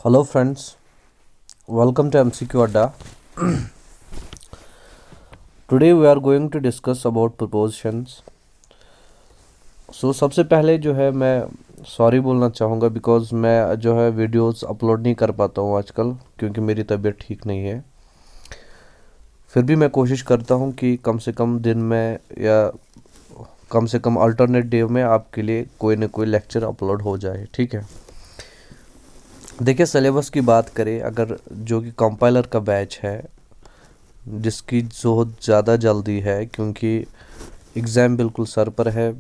Hello friends, welcome to MCQ Adda. Today we are going to discuss about prepositions. सबसे पहले जो है मैं सॉरी बोलना चाहूँगा बिकॉज़ मैं जो है वीडियोस अपलोड नहीं कर पाता हूँ आजकल क्योंकि मेरी तबीयत ठीक नहीं है। फिर भी मैं कोशिश करता हूँ कि कम से कम दिन में या कम से कम अल्टरनेट डे में आपके लिए कोई ना कोई लेक्चर अपलोड हो जाए, ठीक है। देखिए सिलेबस की बात करें अगर जो कि कंपाइलर का बैच है जिसकी बहुत ज़्यादा जल्दी है क्योंकि एग्ज़ाम बिल्कुल सर पर है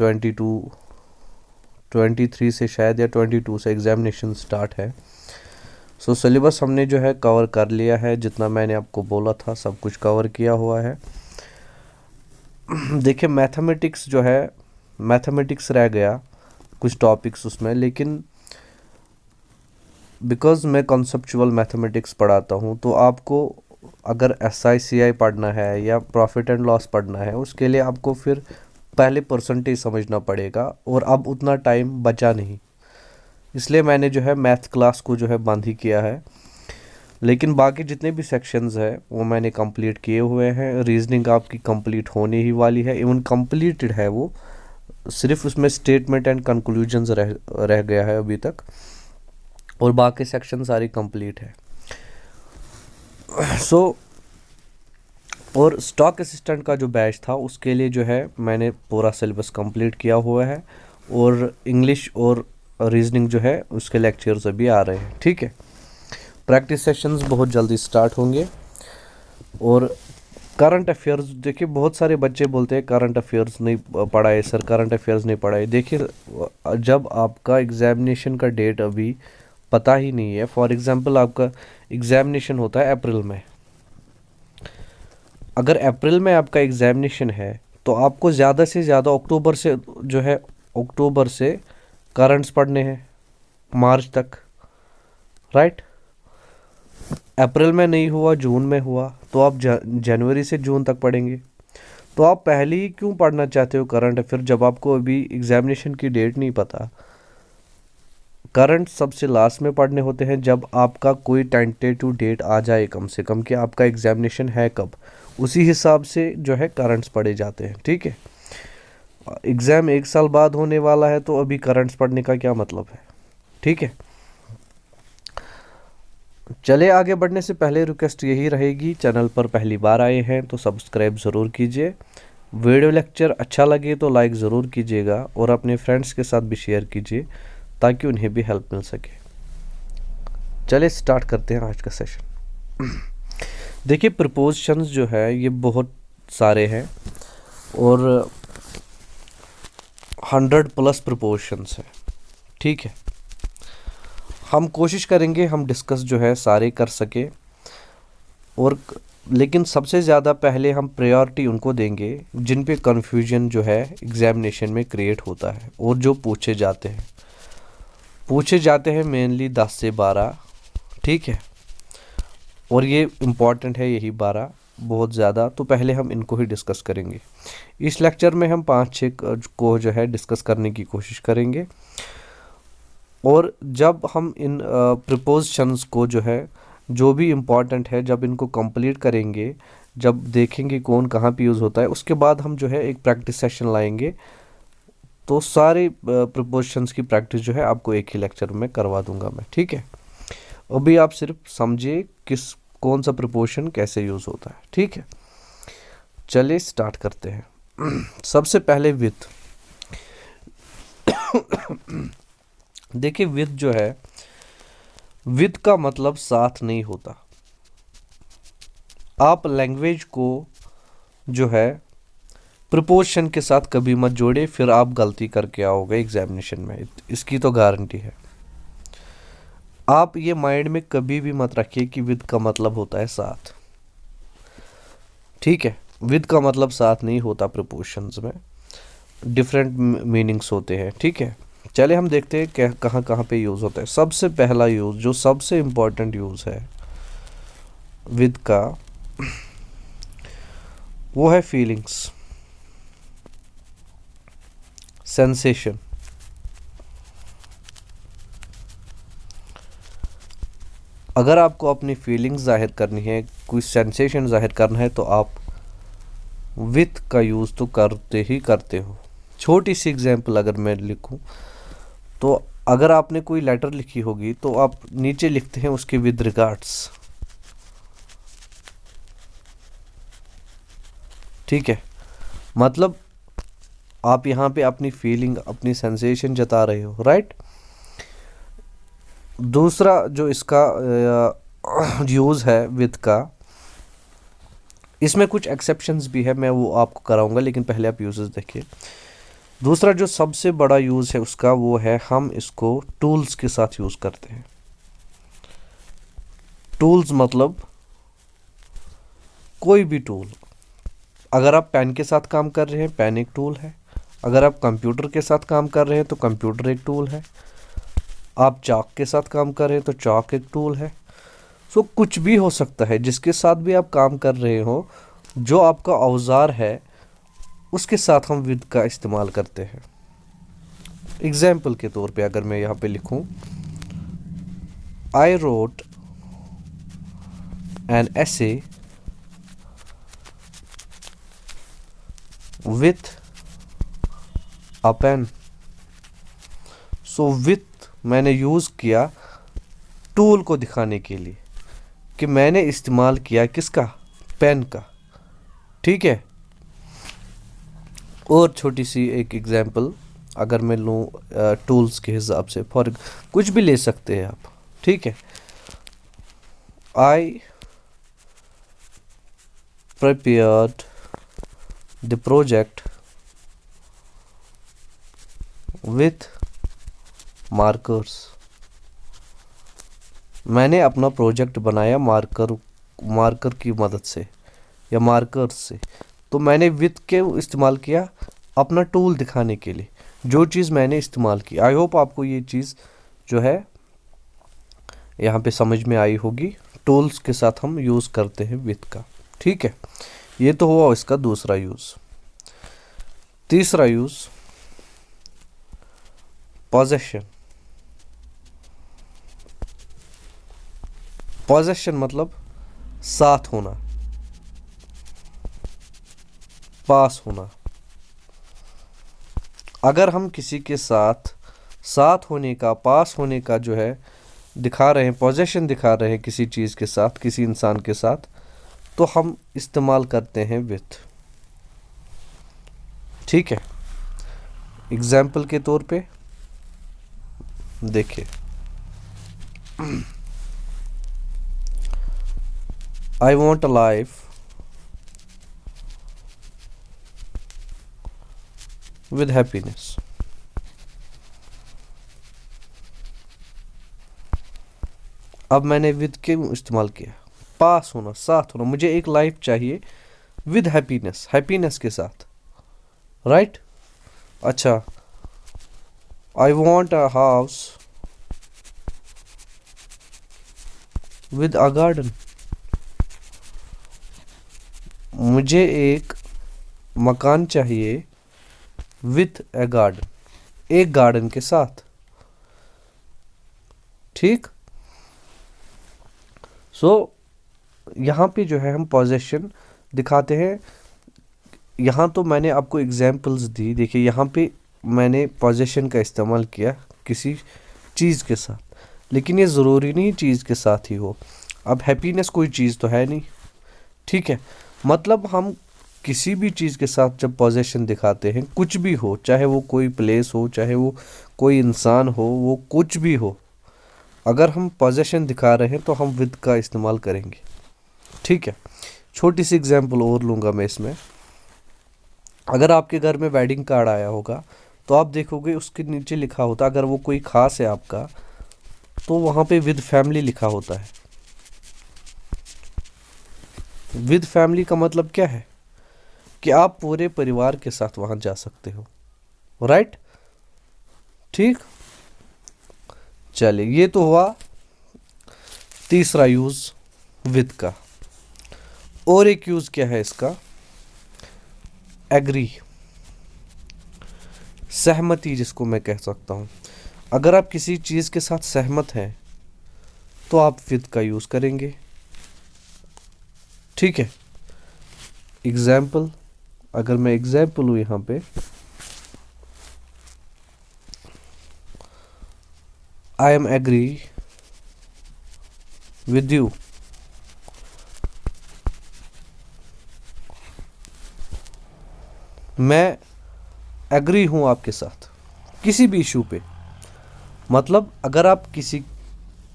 23 से शायद या 22 से एग्ज़ामिनेशन स्टार्ट है। सिलेबस हमने जो है कवर कर लिया है, जितना मैंने आपको बोला था सब कुछ कवर किया हुआ है। देखिए मैथमेटिक्स जो है मैथमेटिक्स रह गया कुछ टॉपिक्स उसमें, लेकिन बिकॉज़ मैं कॉन्सेप्चुअल मैथमेटिक्स पढ़ाता हूँ तो आपको अगर SI CI पढ़ना है या प्रॉफिट एंड लॉस पढ़ना है उसके लिए आपको फिर पहले परसेंटेज समझना पड़ेगा और अब उतना टाइम बचा नहीं, इसलिए मैंने जो है मैथ क्लास को जो है बंद ही किया है। लेकिन बाकी जितने भी सेक्शंस हैं वो मैंने कंप्लीट किए हुए हैं। रीजनिंग आपकी कंप्लीट होने ही वाली है, इवन कंप्लीटेड है वो, सिर्फ उसमें स्टेटमेंट एंड कंक्लूजन्स रह गया है अभी तक और बाकी सेक्शन सारी कंप्लीट है। और स्टॉक असिस्टेंट का जो बैच था उसके लिए जो है मैंने पूरा सिलेबस कंप्लीट किया हुआ है और इंग्लिश और रीजनिंग जो है उसके लेक्चर्स अभी आ रहे हैं, ठीक है। प्रैक्टिस सेशंस बहुत जल्दी स्टार्ट होंगे। और करंट अफेयर्स, देखिए बहुत सारे बच्चे बोलते हैं करंट अफेयर्स नहीं पढ़ाए सर, करंट अफेयर्स नहीं पढ़ाए। देखिए जब आपका एग्जामिनेशन का डेट अभी पता ही नहीं है, फॉर एग्जांपल आपका एग्जामिनेशन होता है अप्रैल में, अगर अप्रैल में आपका एग्जामिनेशन है तो आपको ज़्यादा से ज़्यादा अक्टूबर से करंट्स पढ़ने हैं मार्च तक, राइट। अप्रैल में नहीं हुआ जून में हुआ तो आप जनवरी से जून तक पढ़ेंगे। तो आप पहले ही क्यों पढ़ना चाहते हो करंट अफेयर जब आपको अभी एग्जामिनेशन की डेट नहीं पता। करंट सबसे लास्ट में पढ़ने होते हैं जब आपका कोई टेंटेटिव डेट आ जाए कम से कम कि आपका एग्जामिनेशन है कब, उसी हिसाब से जो है करंट्स पढ़े जाते हैं, ठीक है। एग्ज़ाम 1 साल बाद होने वाला है तो अभी करंट्स पढ़ने का क्या मतलब है, ठीक है। चले आगे बढ़ने से पहले रिक्वेस्ट यही रहेगी, चैनल पर पहली बार आए हैं तो सब्सक्राइब ज़रूर कीजिए, वीडियो लेक्चर अच्छा लगे तो लाइक ज़रूर कीजिएगा और अपने फ्रेंड्स के साथ भी शेयर कीजिए ताकि उन्हें भी हेल्प मिल सके। चलिए स्टार्ट करते हैं आज का सेशन। देखिए प्रपोजिशंस जो है ये बहुत सारे हैं और 100+ प्रपोजिशंस हैं, ठीक है। हम कोशिश करेंगे हम डिस्कस जो है सारे कर सके और लेकिन सबसे ज़्यादा पहले हम प्रायोरिटी उनको देंगे जिन पे कन्फ्यूजन जो है एग्जामिनेशन में क्रिएट होता है और जो पूछे जाते हैं मेनली 10 से 12, ठीक है। और ये इम्पॉर्टेंट है यही 12 बहुत ज़्यादा, तो पहले हम इनको ही डिस्कस करेंगे। इस लेक्चर में हम 5-6 को जो है डिस्कस करने की कोशिश करेंगे और जब हम इन प्रपोजिशंस को जो है जो भी इम्पॉर्टेंट है जब इनको कंप्लीट करेंगे, जब देखेंगे कौन कहाँ पे यूज़ होता है, उसके बाद हम जो है एक प्रैक्टिस सेशन लाएंगे तो सारे प्रपोजिशंस की प्रैक्टिस जो है आपको एक ही लेक्चर में करवा दूंगा मैं, ठीक है। अभी आप सिर्फ समझिए कौन सा प्रपोजिशन कैसे यूज़ होता है, ठीक है। चलिए स्टार्ट करते हैं। सबसे पहले विथ। देखिए विथ जो है, विथ का मतलब साथ नहीं होता। आप लैंग्वेज को जो है प्रपोजिशन के साथ कभी मत जोड़े, फिर आप गलती करके आओगे एग्जामिनेशन में, इसकी तो गारंटी है। आप ये माइंड में कभी भी मत रखिए कि विद का मतलब होता है साथ, ठीक है। विद का मतलब साथ नहीं होता, प्रपोजिशंस में डिफरेंट मीनिंग्स होते हैं, ठीक है। चले हम देखते हैं कहाँ कहाँ पे यूज़ होता है। सबसे पहला यूज़ जो सबसे इम्पोर्टेंट यूज़ है विद का वो है फीलिंग्स, सेंसेशन। अगर आपको अपनी फीलिंग्स जाहिर करनी है, कोई सेंसेशन जाहिर करना है, तो आप विथ का यूज़ तो करते ही करते हो। छोटी सी एग्जांपल अगर मैं लिखूं, तो अगर आपने कोई लेटर लिखी होगी तो आप नीचे लिखते हैं उसके विद रिगार्ड्स, ठीक है। मतलब आप यहाँ पे अपनी फीलिंग, अपनी सेंसेशन जता रहे हो, राइट। दूसरा जो इसका यूज़ है विद का, इसमें कुछ एक्सेप्शंस भी है, मैं वो आपको कराऊंगा, लेकिन पहले आप यूजेस देखिए। दूसरा जो सबसे बड़ा यूज़ है उसका, वो है हम इसको टूल्स के साथ यूज़ करते हैं। टूल्स मतलब कोई भी टूल। अगर आप पेन के साथ काम कर रहे हैं, पेन एक टूल है। अगर आप कंप्यूटर के साथ काम कर रहे हैं तो कंप्यूटर एक टूल है। आप चाक के साथ काम कर रहे हैं तो चाक एक टूल है। सो कुछ भी हो सकता है जिसके साथ भी आप काम कर रहे हो, जो आपका औजार है उसके साथ हम विद का इस्तेमाल करते हैं। एग्जाम्पल के तौर पे अगर मैं यहाँ पे लिखूं, I wrote an essay with a pen। So with मैंने यूज़ किया टूल को दिखाने के लिए कि मैंने इस्तेमाल किया किसका, पेन का, ठीक है। और छोटी सी एक एग्जांपल अगर मैं लूँ टूल्स के हिसाब से, फॉर कुछ भी ले सकते हैं आप, ठीक है। आई prepared the project with markers। मैंने अपना प्रोजेक्ट बनाया मार्कर की मदद से या मार्कर्स से। तो मैंने विथ के इस्तेमाल किया अपना टूल दिखाने के लिए, जो चीज़ मैंने इस्तेमाल की। आई होप आपको ये चीज़ जो है यहाँ पे समझ में आई होगी। टूल्स के साथ हम यूज़ करते हैं विथ का, ठीक है। ये तो हुआ इसका दूसरा यूज़। तीसरा यूज़ पोजेशन। पोजेशन मतलब साथ होना, पास होना। अगर हम किसी के साथ होने का, पास होने का जो है दिखा रहे हैं, पोजेशन दिखा रहे हैं किसी चीज़ के साथ, किसी इंसान के साथ, तो हम इस्तेमाल करते हैं विथ, ठीक है। एग्जाम्पल के तौर पे देखिए, I want a life with happiness. अब मैंने विद के इस्तेमाल किया, पास होना, साथ होना। मुझे एक लाइफ चाहिए विद हैप्पीनेस, हैप्पीनेस के साथ, राइट। अच्छा, I want a house with a garden. मुझे एक मकान चाहिए विथ ए गार्डन, एक गार्डन के साथ, ठीक। सो यहाँ पे जो है हम पोजेशन दिखाते हैं। यहाँ तो मैंने आपको एग्जांपल्स दी, देखिए यहाँ पे मैंने पोजेशन का इस्तेमाल किया किसी चीज़ के साथ, लेकिन ये ज़रूरी नहीं चीज़ के साथ ही हो। अब हैप्पीनेस कोई चीज़ तो है नहीं, ठीक है। मतलब हम किसी भी चीज़ के साथ जब पोजेशन दिखाते हैं, कुछ भी हो, चाहे वो कोई प्लेस हो, चाहे वो कोई इंसान हो, वो कुछ भी हो, अगर हम पोजेशन दिखा रहे हैं तो हम विद का इस्तेमाल करेंगे, ठीक है। छोटी सी एग्जांपल और लूँगा मैं इसमें। अगर आपके घर में वेडिंग कार्ड आया होगा तो आप देखोगे उसके नीचे लिखा होता, अगर वो कोई ख़ास है आपका, तो वहाँ पे विद फैमिली लिखा होता है। विद फैमिली का मतलब क्या है कि आप पूरे परिवार के साथ वहाँ जा सकते हो, राइट, ठीक। चलिए, ये तो हुआ तीसरा यूज़ विद का। और एक यूज़ क्या है इसका, एग्री, सहमति जिसको मैं कह सकता हूँ। अगर आप किसी चीज़ के साथ सहमत हैं तो आप विद का यूज़ करेंगे। ठीक है, एग्जाम्पल, अगर मैं एग्जाम्पल हूँ यहाँ पे, I am agree with you. मैं एग्री हूँ आपके साथ किसी भी इशू पे। मतलब अगर आप किसी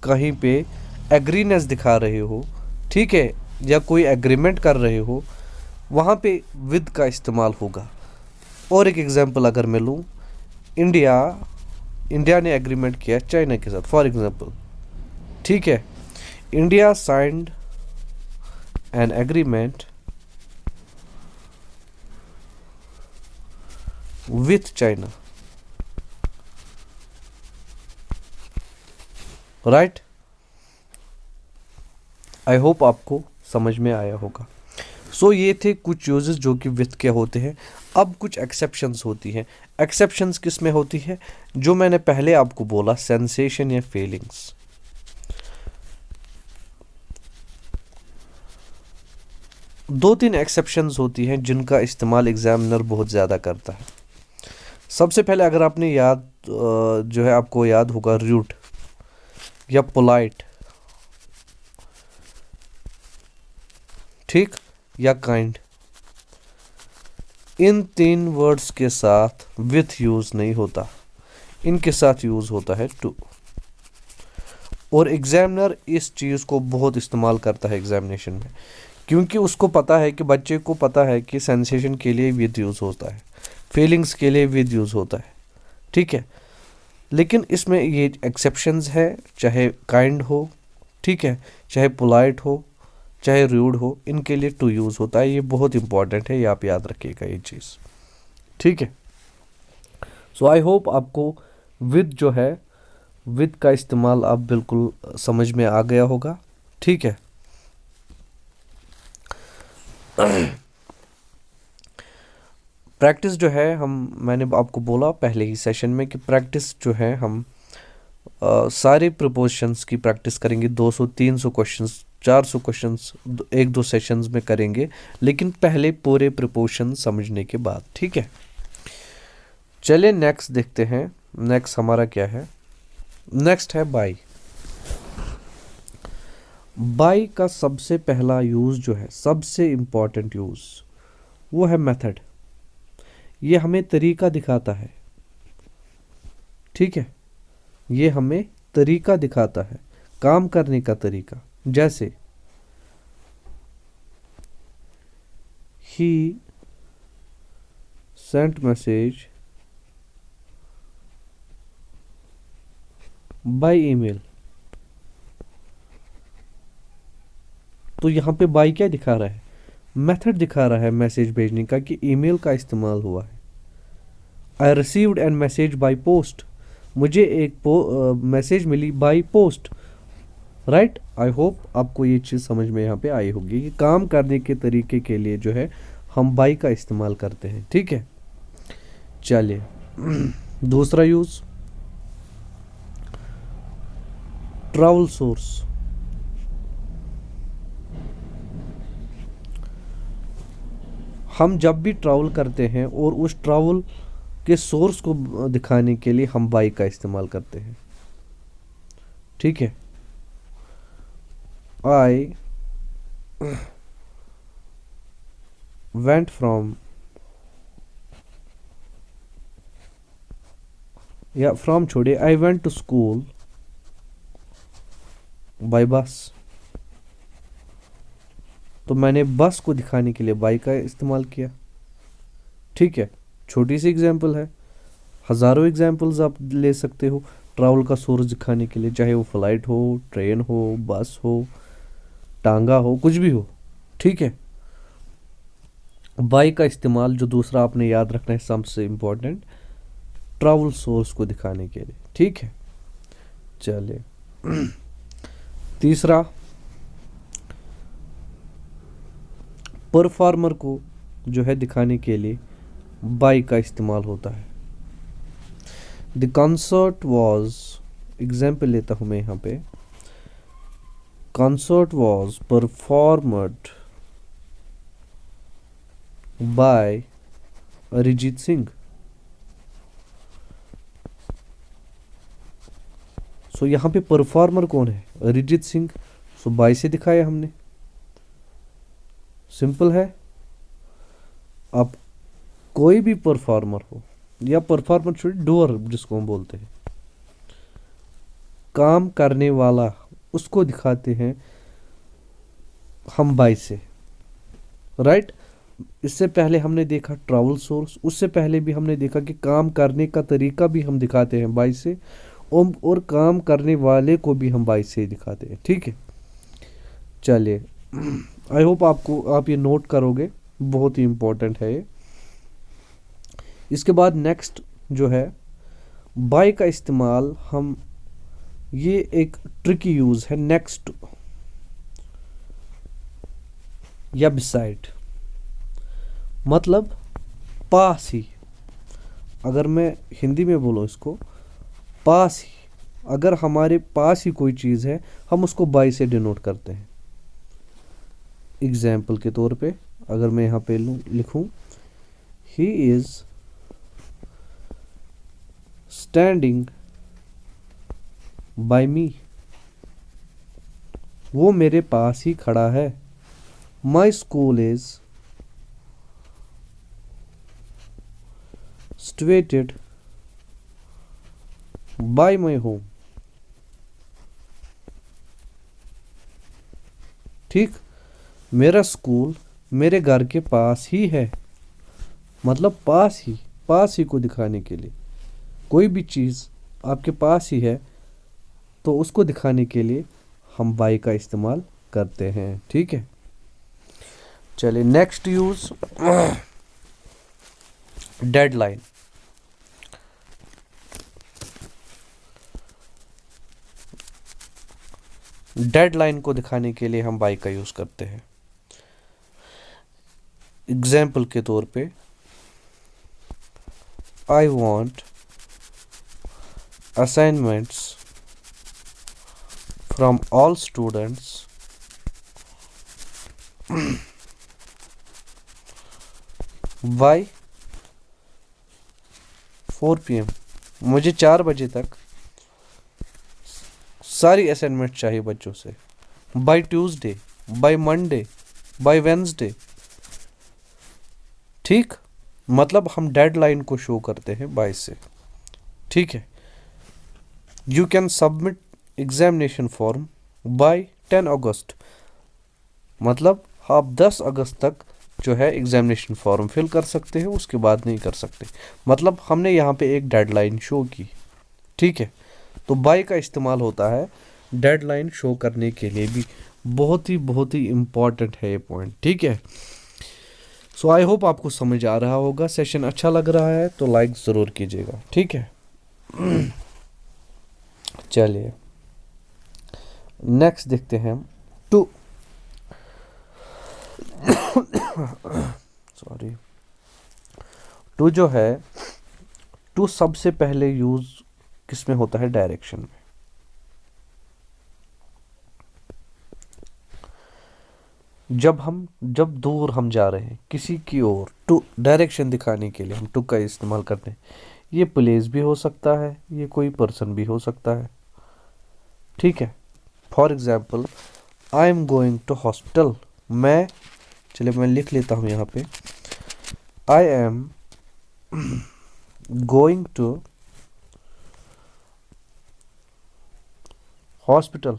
कहीं पे एग्रीनेस दिखा रहे हो, ठीक है, या कोई एग्रीमेंट कर रहे हो, वहाँ पे विद का इस्तेमाल होगा। और एक एग्जांपल अगर मैं लूँ, इंडिया ने एग्रीमेंट किया चाइना के साथ, फॉर एग्जांपल। ठीक है, India signed an agreement with China, right. I hope आपको समझ में आया होगा। सो ये थे कुछ यूजेस जो कि विथ के होते हैं। अब कुछ एक्सेप्शंस होती हैं। एक्सेप्शंस किस में होती है? जो मैंने पहले आपको बोला, सेंसेशन या फीलिंग्स। दो तीन एक्सेप्शंस होती हैं जिनका इस्तेमाल एग्जामिनर बहुत ज़्यादा करता है। सबसे पहले अगर आपने जो है आपको याद होगा, रूड या पोलाइट, ठीक, या काइंड, इन तीन वर्ड्स के साथ विथ यूज नहीं होता, इनके साथ यूज होता है टू। और एग्जामिनर इस चीज़ को बहुत इस्तेमाल करता है एग्जामिनेशन में, क्योंकि उसको पता है कि बच्चे को पता है कि सेंसेशन के लिए विद यूज होता है, फीलिंग्स के लिए विद यूज होता है। ठीक है, लेकिन इसमें ये एक्सेप्शंस है, चाहे काइंड हो, ठीक है, चाहे पोलाइट हो, चाहे रूड हो, इनके लिए टू यूज़ होता है। ये बहुत इंपॉर्टेंट है, ये आप याद रखिएगा ये चीज़। ठीक है, सो आई होप आपको विद जो है, विद का इस्तेमाल आप बिल्कुल समझ में आ गया होगा। ठीक है, प्रैक्टिस जो है मैंने आपको बोला पहले ही सेशन में कि प्रैक्टिस जो है हम सारे प्रपोजिशंस की प्रैक्टिस करेंगे। 200-300 क्वेश्चंस, 400 क्वेश्चंस एक दो सेशंस में करेंगे, लेकिन पहले पूरे प्रपोजिशन समझने के बाद। ठीक है, चलिए नेक्स्ट देखते हैं। नेक्स्ट हमारा क्या है? नेक्स्ट है बाई। बाई का सबसे पहला यूज़ जो है, सबसे इम्पॉर्टेंट यूज़, वो है मेथड। ये हमें तरीका दिखाता है। ठीक है, ये हमें तरीका दिखाता है, काम करने का तरीका। जैसे ही सेंट मैसेज बाय ईमेल, तो यहाँ पे बाय क्या दिखा रहा है? मेथड दिखा रहा है मैसेज भेजने का, कि ईमेल का इस्तेमाल हुआ है। I received an message by post, मुझे एक मैसेज मिली by post, right. I hope आपको ये चीज़ समझ में यहाँ पे आई होगी कि काम करने के तरीके के लिए जो है हम बाय का इस्तेमाल करते हैं। ठीक है, चलिए दूसरा यूज़, ट्रैवल सोर्स। हम जब भी ट्रैवल करते हैं और उस ट्रैवल के सोर्स को दिखाने के लिए हम बाय का इस्तेमाल करते हैं। ठीक है, आई वेंट फ्रॉम, या फ्रॉम छोड़िए, I went to school by bus, तो मैंने बस को दिखाने के लिए बाय का इस्तेमाल किया। ठीक है, छोटी सी एग्जांपल है, हज़ारों एग्जांपल्स आप ले सकते हो ट्रैवल का सोर्स दिखाने के लिए, चाहे वो फ्लाइट हो, ट्रेन हो, बस हो, टांगा हो, कुछ भी हो। ठीक है, बाय का इस्तेमाल जो दूसरा आपने याद रखना है, सबसे इम्पोर्टेंट, ट्रैवल सोर्स को दिखाने के लिए। ठीक है, चलिए तीसरा, परफॉर्मर को जो है दिखाने के लिए बाय का इस्तेमाल होता है। द कॉन्सर्ट वॉज, एग्जाम्पल लेता हूँ मैं यहाँ पे, concert was performed by Arijit Singh. सो यहाँ पे परफॉर्मर कौन है? अरिजीत सिंह। सो बाय से दिखाया हमने, सिंपल है। अब कोई भी परफॉर्मर हो या परफॉर्मर छोड़िए, डूअर जिसको हम बोलते हैं, काम करने वाला, उसको दिखाते हैं हम बाय से, राइट। इससे पहले हमने देखा ट्रैवल सोर्स, उससे पहले भी हमने देखा कि काम करने का तरीका भी हम दिखाते हैं बाय से, और काम करने वाले को भी हम बाय से दिखाते हैं, ठीक है। चलिए, आई होप आप ये नोट करोगे, बहुत ही इम्पोर्टेंट है ये। इसके बाद नेक्स्ट जो है बाय का इस्तेमाल हम, ये एक ट्रिकी यूज है, नेक्स्ट या बिसाइड, मतलब पास ही। अगर मैं हिंदी में बोलूँ इसको, पास ही, अगर हमारे पास ही कोई चीज़ है हम उसको बाय से डिनोट करते हैं। एग्जाम्पल के तौर पे अगर मैं यहाँ पे लिखूँ, ही इज स्टैंडिंग बाय मी, वो मेरे पास ही खड़ा है। My school is situated by my home, ठीक। मेरा स्कूल मेरे घर के पास ही है, मतलब पास ही को दिखाने के लिए, कोई भी चीज़ आपके पास ही है तो उसको दिखाने के लिए हम बाय का इस्तेमाल करते हैं, ठीक है। चलिए नेक्स्ट यूज, डेडलाइन। डेडलाइन को दिखाने के लिए हम बाय का यूज करते हैं। एग्जाम्पल के तौर पे, I want assignments from all students by 4 PM, मुझे 4 बजे तक सारी असाइनमेंट चाहिए बच्चों से। By Tuesday, by Monday, by Wednesday, ठीक। मतलब हम डेडलाइन को शो करते हैं बाय से, ठीक है। You can submit examination form by 10 अगस्त, मतलब आप 10 अगस्त तक जो है एग्जामिनेशन फॉर्म फिल कर सकते हैं, उसके बाद नहीं कर सकते। मतलब हमने यहाँ पे एक डेडलाइन शो की, ठीक है। तो बाय का इस्तेमाल होता है डेडलाइन शो करने के लिए भी, बहुत ही इम्पॉर्टेंट है ये पॉइंट, ठीक है। सो आई होप आपको समझ आ रहा होगा। सेशन अच्छा लग रहा है तो लाइक ज़रूर कीजिएगा, ठीक है। चलिए नेक्स्ट देखते हैं हम टू, सॉरी, टू जो है, टू सबसे पहले यूज किस में होता है? डायरेक्शन में। जब दूर हम जा रहे हैं किसी की ओर, टू डायरेक्शन दिखाने के लिए हम टू का इस्तेमाल करते हैं। ये प्लेस भी हो सकता है, ये कोई पर्सन भी हो सकता है, ठीक है। For example, I am going to hospital, चलिए मैं लिख लेता हूँ यहाँ पे, I am going to hospital,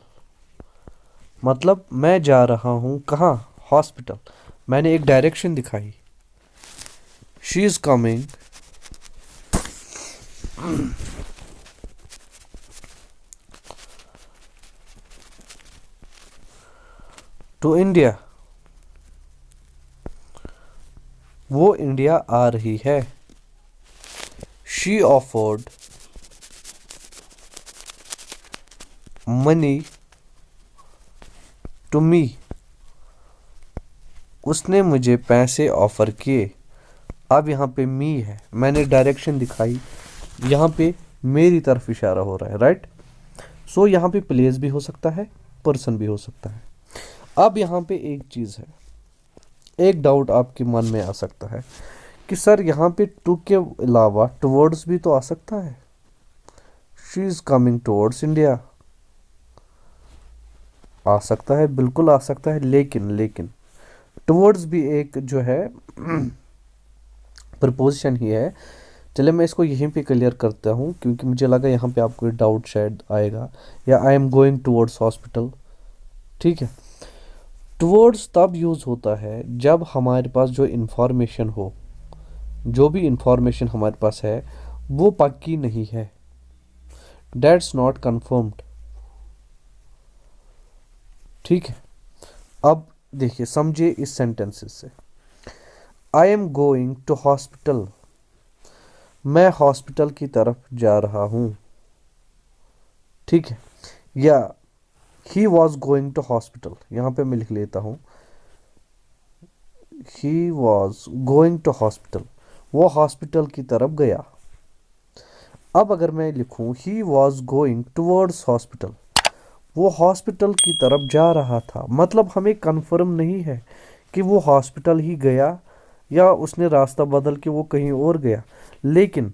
मतलब मैं जा रहा हूँ कहाँ? हॉस्पिटल। मैंने एक डायरेक्शन दिखाई, she is coming to India, वो इंडिया आ रही है। She offered money to me, उसने मुझे पैसे ऑफर किए। अब यहाँ पे मी है, मैंने डायरेक्शन दिखाई, यहाँ पे मेरी तरफ इशारा हो रहा है, राइट। सो यहाँ पे प्लेस भी हो सकता है, पर्सन भी हो सकता है। अब यहाँ पे एक चीज़ है, एक डाउट आपके मन में आ सकता है कि सर यहाँ पे टू के अलावा टुवर्ड्स भी तो आ सकता है, she is coming towards India. आ सकता है, बिल्कुल आ सकता है, लेकिन लेकिन टुवर्ड्स भी एक जो है प्रपोजिशन ही है। चले मैं इसको यहीं पे क्लियर करता हूँ, क्योंकि मुझे लगा यहाँ पे आपको डाउट शायद आएगा। या आई एम गोइंग टुवर्ड्स हॉस्पिटल, ठीक है। टुवर्ड्स तब यूज़ होता है जब हमारे पास जो इन्फॉर्मेशन हो, जो भी इंफॉर्मेशन हमारे पास है वो पक्की नहीं है, डेट्स नॉट कन्फर्म्ड, ठीक है। अब देखिए, समझिए इस सेंटेंसेस से, I am going to hospital, मैं हॉस्पिटल की तरफ जा रहा हूं, ठीक है। या he was going to hospital, यहां पे मैं लिख लेता हूं, he was going to hospital, वो हॉस्पिटल की तरफ गया। अब अगर मैं लिखूं he was going towards hospital, वो हॉस्पिटल की तरफ जा रहा था, मतलब हमें कंफर्म नहीं है कि वो हॉस्पिटल ही गया या उसने रास्ता बदल के वो कहीं और गया। लेकिन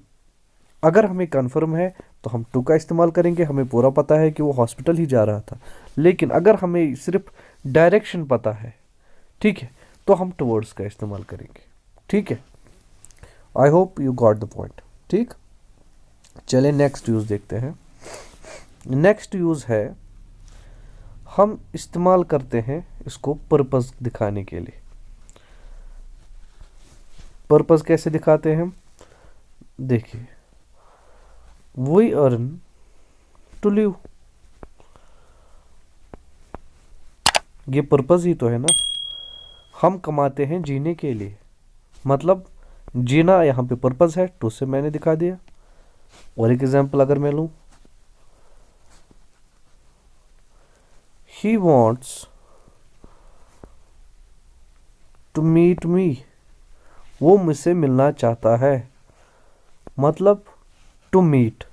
अगर हमें कंफर्म है तो हम टू का इस्तेमाल करेंगे, हमें पूरा पता है कि वो हॉस्पिटल ही जा रहा था। लेकिन अगर हमें सिर्फ डायरेक्शन पता है, ठीक है, तो हम टुवर्ड्स का इस्तेमाल करेंगे, ठीक है। I hope you got the point, ठीक। चले नेक्स्ट यूज देखते हैं। नेक्स्ट यूज है, हम इस्तेमाल करते हैं इसको पर्पस दिखाने के लिए। पर्पस कैसे दिखाते हैं हम, देखिए, वी अर्न टू लिव, ये पर्पस ही तो है ना, हम कमाते हैं जीने के लिए, मतलब जीना यहाँ पे पर्पस है, टू से मैंने दिखा दिया। और एक एग्जांपल अगर मैं लूं, he wants to meet me, वो मुझसे मिलना चाहता है, मतलब टू मीट,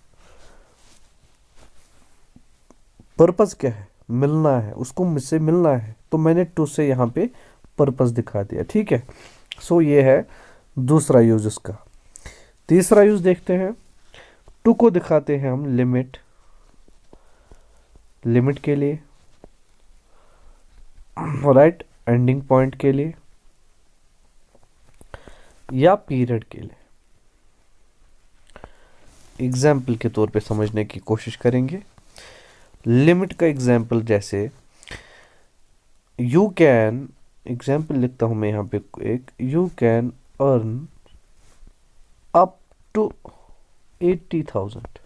पर्पस क्या है, मिलना है, उसको मुझसे मिलना है, तो मैंने टू से यहाँ पे पर्पस दिखा दिया, ठीक है। सो ये है दूसरा यूज उसका। तीसरा यूज देखते हैं, टू को दिखाते हैं हम लिमिट, लिमिट के लिए, राइट, एंडिंग पॉइंट के लिए या पीरियड के लिए। एग्जाम्पल के तौर पे समझने की कोशिश करेंगे। लिमिट का एग्जाम्पल जैसे यू कैन, एग्जाम्पल लिखता हूं मैं यहाँ पे एक, you can earn up to 80,000,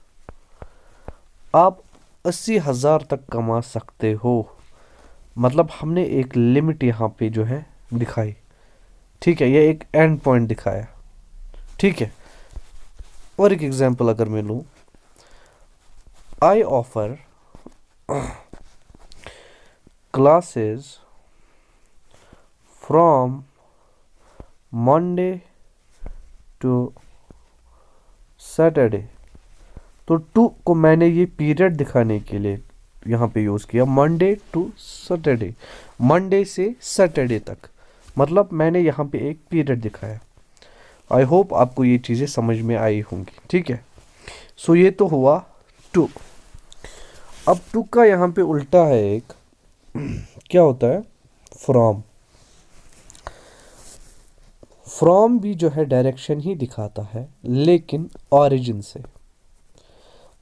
आप 80,000 तक कमा सकते हो, मतलब हमने एक लिमिट यहाँ पे जो है दिखाई, ठीक है, ये एक एंड पॉइंट दिखाया, ठीक है। और एक एग्जांपल अगर मैं लूं, I offer classes from Monday to Saturday, तो टू को मैंने ये पीरियड दिखाने के लिए यहाँ पे यूज़ किया, मंडे टू सैटरडे, मंडे से सैटरडे तक, मतलब मैंने यहाँ पे एक पीरियड दिखाया। आई होप आपको ये चीज़ें समझ में आई होंगी, ठीक है। सो ये तो हुआ टू। अब टू का यहाँ पे उल्टा है एक, क्या होता है, फ्रॉम। फ्रॉम भी जो है डायरेक्शन ही दिखाता है, लेकिन ऑरिजिन से,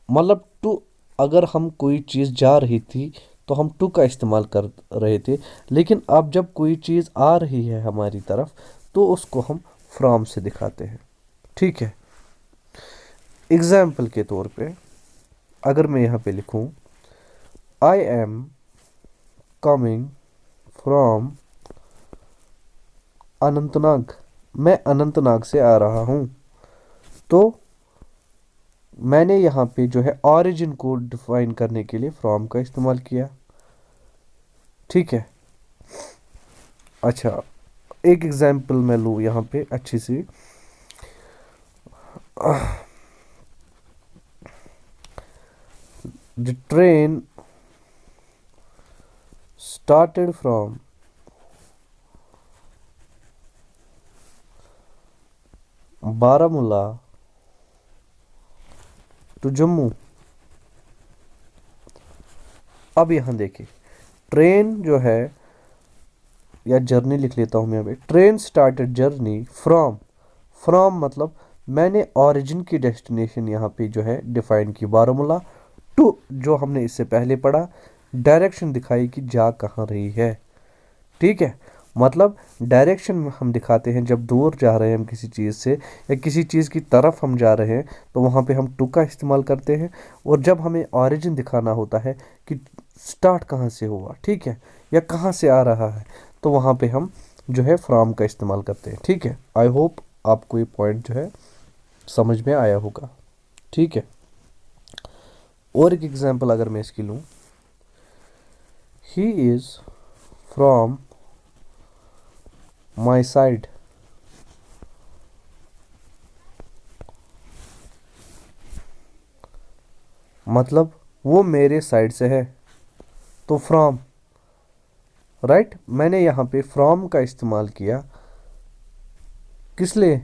मतलब टू, अगर हम कोई चीज़ जा रही थी तो हम टू का इस्तेमाल कर रहे थे, लेकिन अब जब कोई चीज़ आ रही है हमारी तरफ तो उसको हम फ्रॉम से दिखाते हैं, ठीक है। एग्जाम्पल के तौर पे अगर मैं यहाँ पे लिखूँ, I am coming from Anantnag, मैं अनंतनाग से आ रहा हूँ, तो मैंने यहाँ पे जो है ऑरिजिन को डिफाइन करने के लिए फ्रॉम का इस्तेमाल किया, ठीक है। अच्छा, एक एग्जांपल मैं लूँ यहाँ पे अच्छी सी, the train started from Baramulla to Jammu. अब यहां देखिए ट्रेन जो है, या जर्नी लिख लेता हूं मैं यहाँ पे, train started journey from, from मतलब मैंने ओरिजिन की डेस्टिनेशन यहाँ पे जो है डिफाइन की बारामूला, टू जो हमने इससे पहले पढ़ा डायरेक्शन दिखाई कि जा कहाँ रही है। ठीक है, मतलब डायरेक्शन हम दिखाते हैं जब दूर जा रहे हैं हम किसी चीज़ से, या किसी चीज़ की तरफ हम जा रहे हैं तो वहाँ पे हम टू का इस्तेमाल करते हैं। और जब हमें ओरिजिन दिखाना होता है कि स्टार्ट कहाँ से हुआ, ठीक है, या कहाँ से आ रहा है, तो वहाँ पे हम जो है फ्रॉम का इस्तेमाल करते हैं। ठीक है, आई होप आपको ये पॉइंट जो है समझ में आया होगा। ठीक है, और एक एग्जांपल अगर मैं इसकी लूँ, he is from my side, मतलब वो मेरे साइड से है, तो फ्रॉम, राइट, मैंने यहाँ पे फ्रॉम का इस्तेमाल किया किस लिए,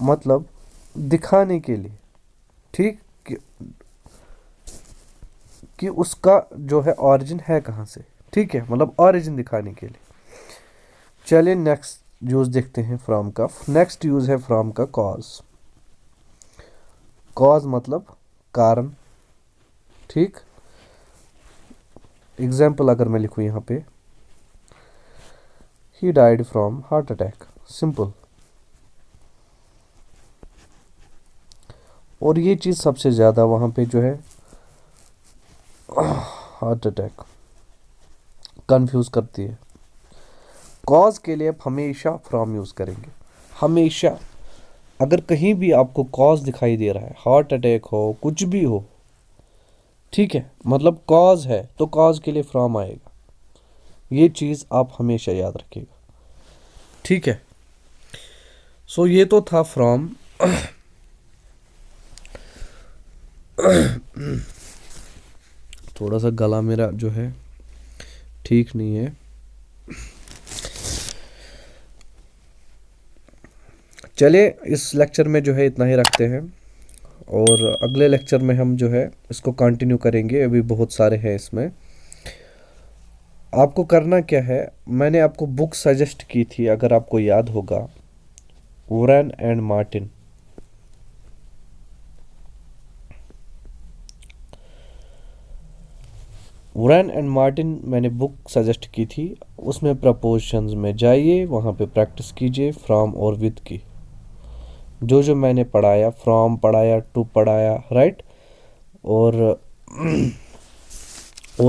मतलब दिखाने के लिए, ठीक, कि उसका जो है ओरिजिन है कहाँ से। ठीक है, मतलब ओरिजिन दिखाने के लिए। चलिए नेक्स्ट यूज देखते हैं फ्रॉम का। नेक्स्ट यूज है फ्रॉम का कॉज। कॉज मतलब कारण। ठीक, एग्जाम्पल अगर मैं लिखूं यहाँ पे, he died from heart attack, simple. और ये चीज़ सबसे ज़्यादा वहाँ पे जो है हार्ट अटैक कंफ्यूज करती है। कॉज के लिए आप हमेशा फ्रॉम यूज़ करेंगे, हमेशा। अगर कहीं भी आपको कॉज दिखाई दे रहा है, हार्ट अटैक हो, कुछ भी हो, ठीक है, मतलब कॉज है तो कॉज के लिए फ्रॉम आएगा। ये चीज़ आप हमेशा याद रखिएगा। ठीक है, सो ये तो था फ्रॉम। थोड़ा सा गला मेरा जो है ठीक नहीं है। चलिए इस लेक्चर में जो है इतना ही रखते हैं, और अगले लेक्चर में हम जो है इसको कंटिन्यू करेंगे। अभी बहुत सारे हैं इसमें। आपको करना क्या है, मैंने आपको बुक सजेस्ट की थी अगर आपको याद होगा, वुरन एंड मार्टिन। वुरन एंड मार्टिन मैंने बुक सजेस्ट की थी, उसमें प्रपोजिशंस में जाइए, वहाँ पे प्रैक्टिस कीजिए फ्रॉम और विद की। जो जो मैंने पढ़ाया, फ्रॉम पढ़ाया, टू पढ़ाया, राइट, और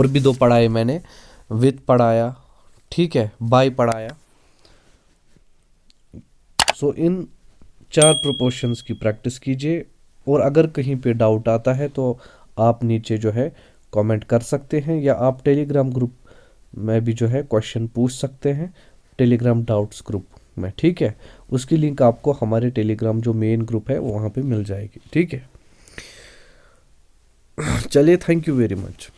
भी दो पढ़ाए मैंने, विद पढ़ाया, ठीक है, बाय पढ़ाया। सो इन 4 प्रपोजिशंस की प्रैक्टिस कीजिए, और अगर कहीं पे डाउट आता है तो आप नीचे जो है कमेंट कर सकते हैं, या आप टेलीग्राम ग्रुप में भी जो है क्वेश्चन पूछ सकते हैं, टेलीग्राम डाउट्स ग्रुप में। ठीक है, उसकी लिंक आपको हमारे टेलीग्राम जो मेन ग्रुप है वहाँ पे मिल जाएगी। ठीक है, चलिए, थैंक यू वेरी मच।